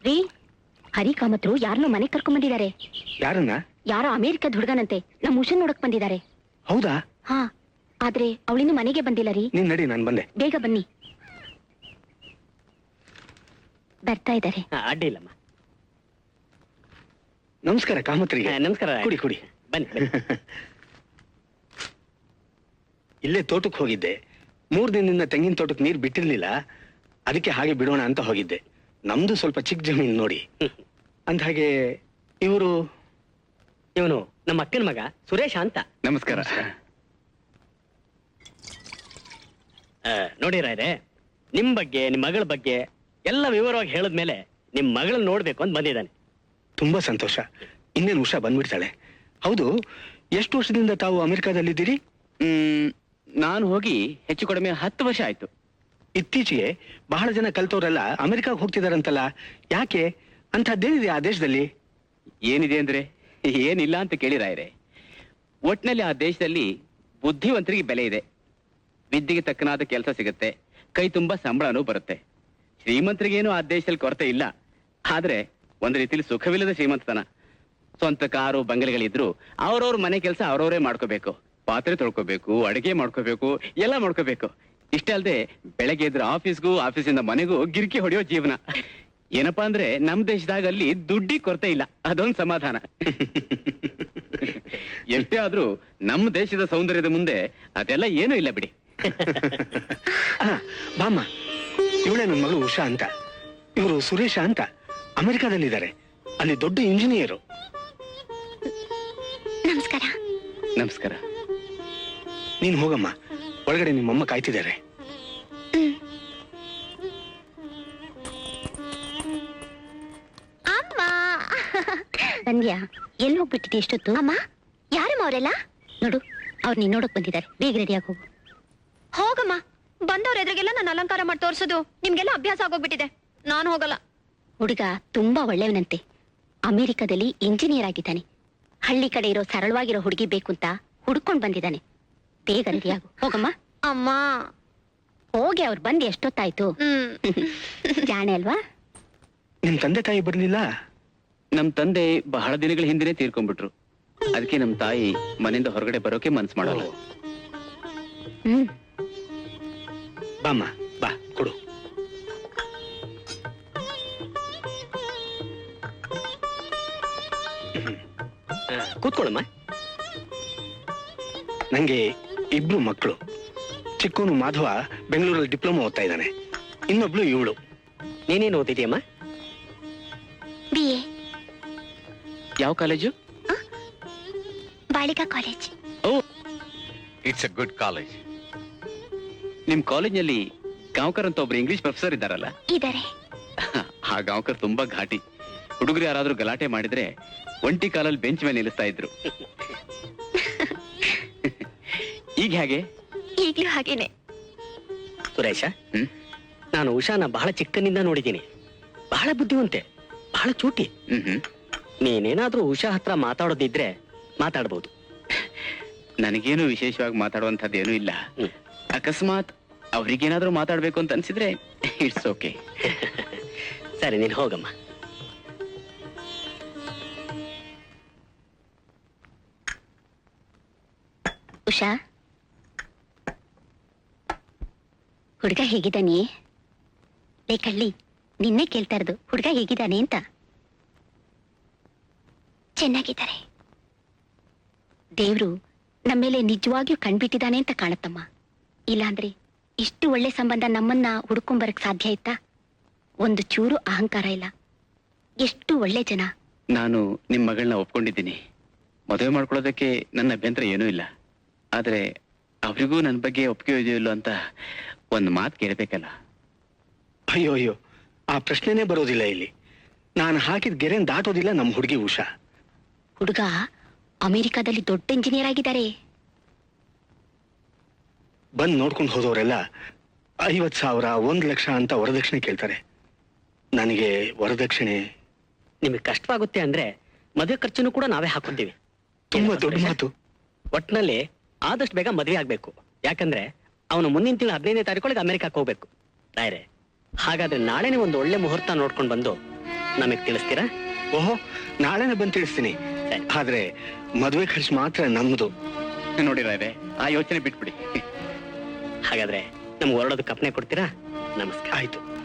ರೀ, ಹರಿಕಾಮತ್ರು ಯಾರನ್ನೋ ಮನೆ ಕರ್ಕೊಂಡ್ ಬಂದಿದ್ದಾರೆ. ಯಾರನ್ನ? ಯಾರೋ ಅಮೆರಿಕದ ಹುಡುಗನಂತೆ ನಮ್ ಉಷನ್ ನೋಡಕ್ ಬಂದಿದ್ದಾರೆ. ಹೌದಾ? ಹಾ, ಆದ್ರೆ ಅವಳಿನ್ನು ಮನೆಗೆ ಬಂದಿಲ್ಲ ರೀ. ನೀನ್ ನಡಿ, ನಾನ್ ಬಂದೆ. ಬೇಗ ಬನ್ನಿ. ಬರ್ತಾ ಇದ್ದಾರೆ. ಅಡ್ಡಿ ಇಲ್ಲಮ್ಮ. ನಮಸ್ಕಾರ ಕಾಮತ್ರಿಗೆ. ನಮಸ್ಕಾರ. ಕುಡಿ ಕುಡಿ. ಬನ್ನಿ. ಇಲ್ಲೇ ತೋಟಕ್ಕೆ ಹೋಗಿದ್ದೆ. 3 ದಿನದಿಂದ ತೆಂಗಿನ ತೋಟಕ್ಕೆ ನೀರು ಬಿಟ್ಟಿರ್ಲಿಲ್ಲ, ಅದಕ್ಕೆ ಹಾಗೆ ಬಿಡೋಣ ಅಂತ ಹೋಗಿದ್ದೆ. ನಮ್ದು ಸ್ವಲ್ಪ ಚಿಕ್ಕ ಜಮೀನು ನೋಡಿ. ಅಂದ ಹಾಗೆ ಇವನು ನಮ್ಮ ಅಕ್ಕನ ಮಗ ಸುರೇಶ ಅಂತ. ನಮಸ್ಕಾರ. ನೋಡಿ ರಾಯ್ರೆ, ನಿಮ್ ಬಗ್ಗೆ ನಿಮ್ ಮಗಳ ಬಗ್ಗೆ ಎಲ್ಲ ವಿವರವಾಗಿ ಹೇಳಿದ್ಮೇಲೆ ನಿಮ್ ಮಗಳನ್ನ ನೋಡ್ಬೇಕು ಅಂತ ಬಂದಿದ್ದಾನೆ. ತುಂಬಾ ಸಂತೋಷ. ಇನ್ನೇನು ಉಷಾ ಬಂದ್ಬಿಡ್ತಾಳೆ. ಹೌದು, ಎಷ್ಟು ವರ್ಷದಿಂದ ತಾವು ಅಮೆರಿಕಾದಲ್ಲಿದ್ದೀರಿ? ನಾನು ಹೋಗಿ ಹೆಚ್ಚು ಕಡಿಮೆ 10 ವರ್ಷ ಆಯ್ತು. ಇತ್ತೀಚೆಗೆ ಬಹಳ ಜನ ಕಲ್ತವ್ರೆಲ್ಲ ಅಮೆರಿಕಾಗ್ ಹೋಗ್ತಿದಾರಂತಲ್ಲ, ಯಾಕೆ? ಅಂಥದ್ದೇನಿದೆ ಆ ದೇಶದಲ್ಲಿ? ಏನಿದೆ ಅಂದ್ರೆ ಏನಿಲ್ಲ ಅಂತ ಕೇಳಿರಾಯ್ರೆ. ಒಟ್ನಲ್ಲಿ ಆ ದೇಶದಲ್ಲಿ ಬುದ್ಧಿವಂತರಿಗೆ ಬೆಲೆ ಇದೆ, ವಿದ್ಯೆಗೆ ತಕ್ಕನಾದ ಕೆಲಸ ಸಿಗುತ್ತೆ, ಕೈ ತುಂಬಾ ಸಂಬಳನೂ ಬರುತ್ತೆ. ಶ್ರೀಮಂತರಿಗೇನು ಆ ದೇಶದಲ್ಲಿ ಕೊರತೆ ಇಲ್ಲ, ಆದ್ರೆ ಒಂದ್ ರೀತಿಲಿ ಸುಖವಿಲ್ಲದ ಶ್ರೀಮಂತತನ. ಸ್ವಂತ ಕಾರು ಬಂಗಲೆಗಳಿದ್ರು ಅವ್ರವ್ರ ಮನೆ ಕೆಲಸ ಅವ್ರವರೇ ಮಾಡ್ಕೋಬೇಕು. ಪಾತ್ರೆ ತೊಳ್ಕೋಬೇಕು, ಅಡಿಗೆ ಮಾಡ್ಕೋಬೇಕು, ಎಲ್ಲ ಮಾಡ್ಕೋಬೇಕು. ಇಷ್ಟೇ ಅಲ್ಲದೆ ಬೆಳಗ್ಗೆ ಎದ್ರೆ ಆಫೀಸ್ಗೂ, ಆಫೀಸಿಂದ ಮನೆಗೂ ಗಿರಿಕಿ ಹೊಡೆಯೋ ಜೀವನ. ಏನಪ್ಪಾ ಅಂದ್ರೆ ನಮ್ ದೇಶದಾಗ ಅಲ್ಲಿ ದುಡ್ಡಿ ಕೊರತೆ ಇಲ್ಲ, ಅದೊಂದು ಸಮಾಧಾನ. ಎಷ್ಟೇ ಆದ್ರೂ ನಮ್ಮ ದೇಶದ ಸೌಂದರ್ಯದ ಮುಂದೆ ಅದೆಲ್ಲ ಏನೂ ಇಲ್ಲ ಬಿಡಿ. ಬಾಮ್ಮ, ಇವಳೇ ನನ್ನ ಮಗಳು ಉಷಾ ಅಂತ. ಇವರು ಸುರೇಶ ಅಂತ ಅಮೆರಿಕಾದಲ್ಲಿದ್ದಾರೆ, ಅಲ್ಲಿ ದೊಡ್ಡ ಇಂಜಿನಿಯರು. ನಮಸ್ಕಾರ. ನಮಸ್ಕಾರ. ನೀನ್ ಹೋಗಮ್ಮ, ಒಳಗಡೆ ನಿಮ್ಮಮ್ಮ ಕಾಯ್ತಿದ್ದಾರೆ. ಅಮ್ಮ ಬಂದ್ಯಾ? ಎಲ್ಲಿ ಹೋಗ್ಬಿಟ್ಟಿದ್ದೆ ಎಷ್ಟೊತ್ತು? ಅಮ್ಮ, ಯಾರಮ್ಮ ಅವರೆಲ್ಲ? ನೋಡು, ಅವ್ರು ನೀನ್ ನೋಡಕ್ ಬಂದಿದ್ದಾರೆ. ಬೇಗ ರೆಡಿ ಆಗಿ ಹೋಗು. ಹೋಗಮ್ಮ. ಬಂದವ್ರ ಎದುರಿಗೆಲ್ಲ ನಾನು ಅಲಂಕಾರ ಮಾಡಿ ತೋರ್ಸೋದು ನಿಮ್ಗೆಲ್ಲ ಅಭ್ಯಾಸ ಆಗೋಗ್ಬಿಟ್ಟಿದೆ. ನಾನು ಹೋಗಲ್ಲ. ಹುಡುಗ ತುಂಬಾ ಒಳ್ಳೆಯವನಂತೆ. ಅಮೆರಿಕದಲ್ಲಿ ಇಂಜಿನಿಯರ್ ಆಗಿದ್ದಾನೆ. ಹಳ್ಳಿ ಕಡೆ ಇರೋ ಸರಳವಾಗಿರೋ ಹುಡುಗಿ ಬೇಕು ಅಂತ ಹುಡ್ಕೊಂಡ್ ಬಂದಿದ್ದಾನೆ. ಬೇಗ ರೆಡಿ ಆಗು. ಹೋಗಮ್ಮ. ಅಮ್ಮ ಹೋಗಿ, ಅವ್ರು ಬಂದು ಎಷ್ಟೊತ್ತಾಯ್ತು? ಜಾಣೆ ಅಲ್ವಾ? ನಿಮ್ ತಂದೆ ತಾಯಿ ಬರ್ಲಿಲ್ಲ? ನಮ್ ತಂದೆ ಬಹಳ ದಿನಗಳ ಹಿಂದೆನೆ ತೀರ್ಕೊಂಡ್ಬಿಟ್ರು. ಅದಕ್ಕೆ ನಮ್ ತಾಯಿ ಮನೆಯಿಂದ ಹೊರಗಡೆ ಬರೋಕೆ ಮನ್ಸು ಮಾಡಲ್ಲ. ಬಾಮ್ಮ, ಬಾ ಕೊಡು. ಕೂತ್ಕೊಳ್ಳಮ್ಮ. ನಂಗೆ 2 ಮಕ್ಕಳು. ಚಿಕ್ಕವನು ಮಾಧವ ಬೆಂಗಳೂರಲ್ಲಿ ಡಿಪ್ಲೊಮಾ ಓದ್ತಾ ಇದ್ದಾನೆ. ಇನ್ನೊಬ್ಳು ಇವಳು. ನೀನೇನು ಓದಿದ್ಯಮ್ಮ? BA. ಯಾವ college? Balika college. It's a good college. ನಿಮ್ ಕಾಲೇಜ್ನಲ್ಲಿ ಗಾಂವ್ಕರ್ ಅಂತ ಒಬ್ರು ಇಂಗ್ಲಿಷ್ ಪ್ರೊಫೆಸರ್ ಇದ್ದಾರಲ್ಲ? ಇದಾರೆ. ಆ ಗಾಂವ್ಕರ್ ತುಂಬಾ ಘಾಟಿ. ಹುಡುಗರು ಯಾರಾದ್ರೂ ಗಲಾಟೆ ಮಾಡಿದ್ರೆ ಒಂಟಿ ಕಾಲಲ್ಲಿ ಬೆಂಚ್ ಮೇಲೆ ನಿಲ್ಲಿಸ್ತಾ ಇದ್ರು. ಈಗ ಹೇಗೆ? ಈಗ್ಲೂ ಹಾಗೇನೆ. ಸುರೇಶ, ನಾನು ಉಷಾನ ಬಹಳ ಚಿಕ್ಕನಿಂದ ನೋಡಿದ್ದೀನಿ. ಬಹಳ ಬುದ್ಧಿವಂತೆ, ಬಹಳ ಚೂಟಿ. ನೀನೇನಾದ್ರೂ ಉಷಾ ಹತ್ರ ಮಾತಾಡೋದಿದ್ರೆ ಮಾತಾಡ್ಬೋದು. ನನಗೇನು ವಿಶೇಷವಾಗಿ ಮಾತಾಡುವಂಥದ್ದೇನೂ ಇಲ್ಲ. ಅಕಸ್ಮಾತ್ ಅವ್ರಿಗೇನಾದ್ರೂ ಮಾತಾಡ್ಬೇಕು ಅಂತ ಅನ್ಸಿದ್ರೆ ಇಟ್ಸ್ ಓಕೆ. ಸರಿ, ನೀನ್ ಹೋಗಮ್ಮ. ಉಷಾ, ಹುಡುಗ ಹೇಗಿದ್ದಾನೆ? ಲೇ ಕಳ್ಳಿ, ನಿನ್ನೆ ಕೇಳ್ತಾ ಇರೋದು ಹುಡುಗ ಹೇಗಿದ್ದಾನೆ ಅಂತ. ಚೆನ್ನಾಗಿದ್ದಾರೆ. ದೇವ್ರು ನಮ್ಮೇಲೆ ನಿಜವಾಗಿಯೂ ಕಣ್ಬಿಟ್ಟಿದ್ದಾನೆ ಅಂತ ಕಾಣತ್ತಮ್ಮ. ಇಲ್ಲಾಂದ್ರೆ ಇಷ್ಟು ಒಳ್ಳೆ ಸಂಬಂಧ ನಮ್ಮನ್ನ ಹುಡ್ಕೊಂಬರಕ್ ಸಾಧ್ಯ ಇತ್ತಾ? ಒಂದು ಚೂರು ಅಹಂಕಾರ ಇಲ್ಲ. ಎಷ್ಟು ಒಳ್ಳೆ ಜನ. ನಾನು ನಿಮ್ ಮಗಳನ್ನ ಒಪ್ಕೊಂಡಿದ್ದೀನಿ. ಮದುವೆ ಮಾಡ್ಕೊಳ್ಳೋದಕ್ಕೆ ನನ್ನ ಅಭ್ಯಂತರ ಏನೂ ಇಲ್ಲ. ಆದ್ರೆ ಅವರಿಗೂ ನನ್ನ ಬಗ್ಗೆ ಒಪ್ಪಿಗೆ ಇದೆಯಲ್ಲ ಅಂತ ಒಂದು ಮಾತು ಕೇಳಬೇಕಲ್ಲ. ಅಯ್ಯೋ ಅಯ್ಯೋ, ಆ ಪ್ರಶ್ನೆನೇ ಬರೋದಿಲ್ಲ ಇಲ್ಲಿ. ನಾನು ಹಾಕಿದ ಗೆರೆನ್ ದಾಟೋದಿಲ್ಲ ನಮ್ಮ ಹುಡುಗಿ ಉಷಾ. ಹುಡುಗ ಅಮೆರಿಕಾದಲ್ಲಿ ದೊಡ್ಡ ಇಂಜಿನಿಯರ್ ಆಗಿದ್ದಾರೆ. ಬಂದ್ ನೋಡ್ಕೊಂಡು ಹೋದವರೆಲ್ಲ 50,000, 1 ಲಕ್ಷ ಅಂತ ವರದಕ್ಷಿಣೆ ಕೇಳ್ತಾರೆ. ನನಗೆ ವರದಕ್ಷಿಣೆ ನಿಮಗೆ ಕಷ್ಟವಾಗುತ್ತೆ ಅಂದ್ರೆ ಮದುವೆ ಖರ್ಚನ್ನು ಕೂಡ ನಾವೇ ಹಾಕೊತೀವಿ. ತುಂಬಾ ದೊಡ್ಡ ಮಾತು. ಒಟ್ನಲ್ಲಿ ಆದಷ್ಟು ಬೇಗ ಮದುವೆ ಆಗ್ಬೇಕು. ಯಾಕಂದ್ರೆ ಅವನು ಮುಂದಿನ ತಿಂಗಳು 15ನೇ ತಾರೀಕೊಳಗೆ ಅಮೆರಿಕಕ್ಕೆ ಹೋಗ್ಬೇಕು. ರಾಯ್ರೆ, ಹಾಗಾದ್ರೆ ನಾಳೆನೆ ಒಂದು ಒಳ್ಳೆ ಮುಹೂರ್ತ ನೋಡ್ಕೊಂಡು ಬಂದು ನಮಗ್ ತಿಳಿಸ್ತೀರಾ? ಓಹೋ, ನಾಳೆನೆ ಬಂದು ತಿಳಿಸ್ತೀನಿ. ಸರಿ. ಆದ್ರೆ ಮದುವೆ ಖರ್ಚು ಮಾತ್ರ ನಮ್ದು. ನೋಡಿ ರಾಯ್ರೆ, ಆ ಯೋಚನೆ ಬಿಟ್ಬಿಡಿ. ಹಾಗಾದ್ರೆ ನಮ್ಗೆ ಹೊರಡೋದಕ್ಕೆ ಅಪ್ಪಣೆ ಕೊಡ್ತೀರಾ? ನಮಸ್ಕಾರ. ಆಯ್ತು.